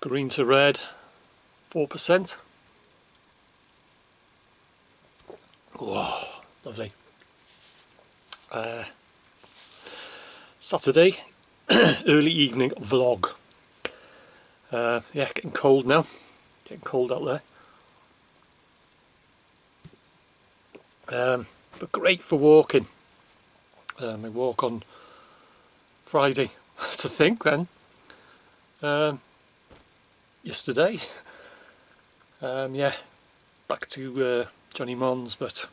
green to red, 4%. Whoa, lovely. Saturday, early evening vlog. Yeah, getting cold now. Getting cold out there. But great for walking. I walk on Friday, to think then. Yesterday. Yeah, back to Johnny Mons, but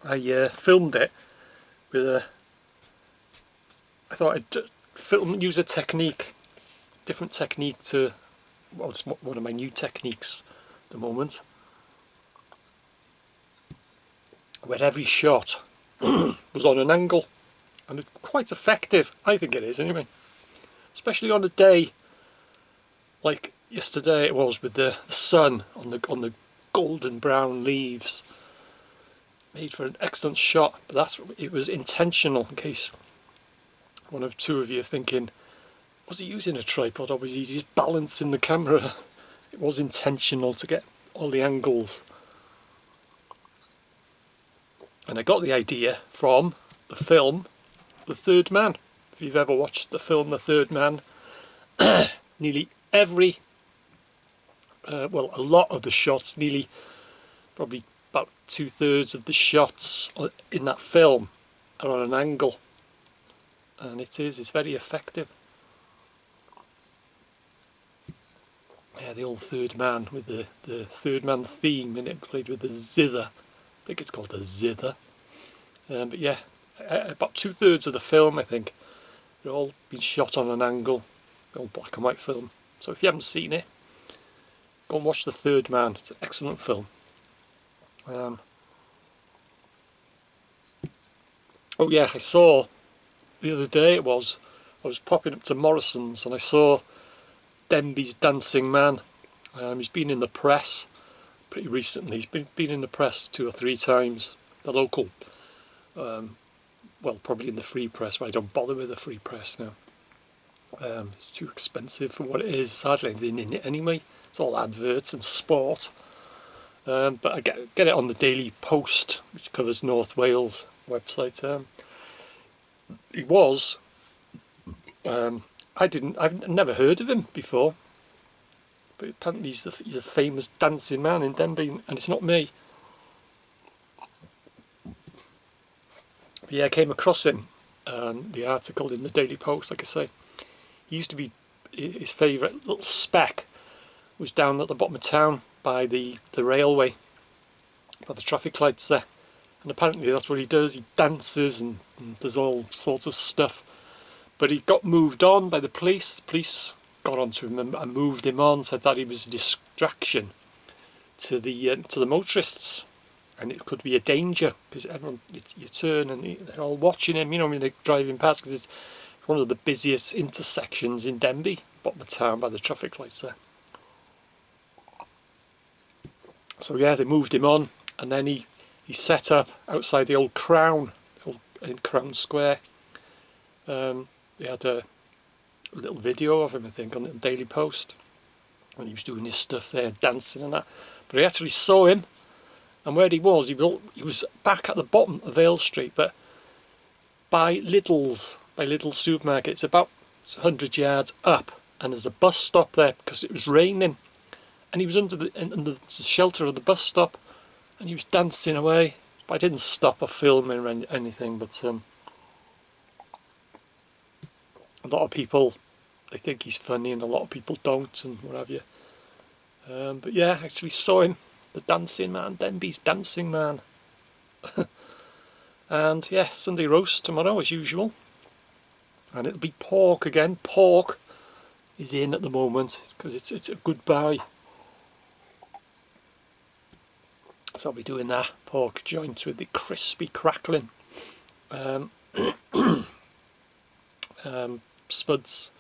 I filmed it with I thought I'd use a technique, different technique to, well, it's one of my new techniques at the moment, where every shot was on an angle, and it's quite effective, I think it is anyway, especially on a day like yesterday it was, with the sun on the golden brown leaves. Made for an excellent shot, but it was intentional, in case one of two of you are thinking, was he using a tripod or was he just balancing the camera? It was intentional to get all the angles. And I got the idea from the film The Third Man. If you've ever watched the film The Third Man, nearly every, well, a lot of the shots, nearly probably about 2/3 of the shots in that film are on an angle. And it's very effective. Yeah, the old Third Man with the Third Man theme in it, played with the zither. I think it's called the zither. But yeah, about 2/3 of the film, I think, they're all been shot on an angle. The old black and white film. So if you haven't seen it, go and watch The Third Man. It's an excellent film. Oh yeah, I saw the other day, I was popping up to Morrison's and I saw Denbigh's Dancing Man. He's been in the press pretty recently. He's been in the press 2 or 3 times. The local, well, probably in the free press, but I don't bother with the free press now. It's too expensive for what it is. There's hardly anything in it anyway. It's all adverts and sport. But I get it on the Daily Post, which covers North Wales website. He was. I've never heard of him before, but apparently he's a famous dancing man in Denbigh, and it's not me. But yeah, I came across him, the article in the Daily Post, like I say. He used to be, his favourite little speck was down at the bottom of town by the railway, by the traffic lights there. And apparently that's what he does. He dances and does all sorts of stuff. But he got moved on by the police. The police got onto him and moved him on, said that he was a distraction to the motorists, and it could be a danger because everyone, you turn and they're all watching him, you know, when they're driving past, because it's one of the busiest intersections in Denbigh, bottom of town by the traffic lights there. So yeah, they moved him on, and then he set up outside the old Crown, in Crown Square. They had a little video of him, I think, on the Daily Post, when he was doing his stuff there, dancing and that. But I actually saw him, and where he was back at the bottom of Vale Street, but by Lidl's supermarket. It's about 100 yards up, and there's a bus stop there because it was raining, and he was under the shelter of the bus stop, and he was dancing away. But I didn't stop or film or anything, but a lot of people, they think he's funny, and a lot of people don't, and what have you. But yeah, I actually saw him, the dancing man, Denbigh's Dancing Man. And yeah, Sunday roast tomorrow as usual, and it'll be pork again. Pork is in at the moment because it's a good buy, so I'll be doing that pork joint with the crispy crackling spuds,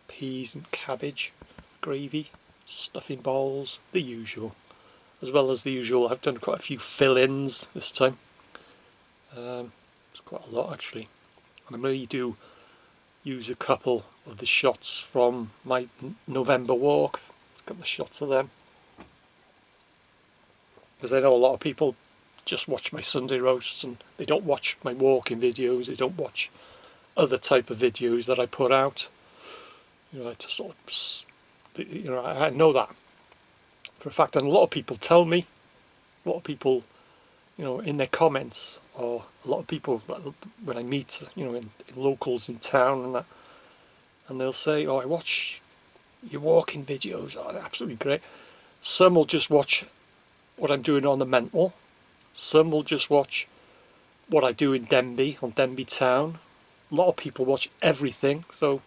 peas and cabbage, gravy, stuffing balls, the usual. As well as the usual, I've done quite a few fill-ins this time. It's quite a lot actually. And I may do use a couple of the shots from my November walk. A couple of shots of them, because I know a lot of people just watch my Sunday roasts and they don't watch my walking videos, they don't watch other type of videos that I put out. You know, I just sort of, you know, I know that for a fact, and a lot of people tell me, a lot of people, you know, in their comments, or a lot of people when I meet, you know, in locals in town and that, and they'll say, "Oh, I watch your walking videos, oh, they're absolutely great." Some will just watch what I'm doing on the mental. Some will just watch what I do in Denbigh, on Denbigh town. A lot of people watch everything, so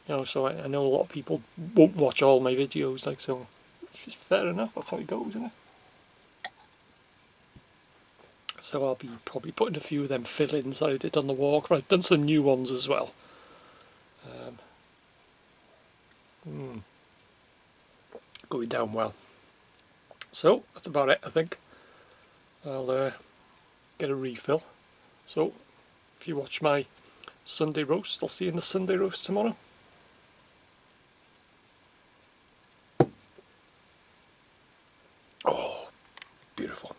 you know, so I know a lot of people won't watch all my videos, like, so it's just fair enough. That's how it goes, isn't it? So I'll be probably putting a few of them fill-ins that I did on the walk. But I've done some new ones as well. Going down well. So that's about it, I think. I'll get a refill. So if you watch my Sunday roast, I'll see you in the Sunday roast tomorrow. Oh, beautiful.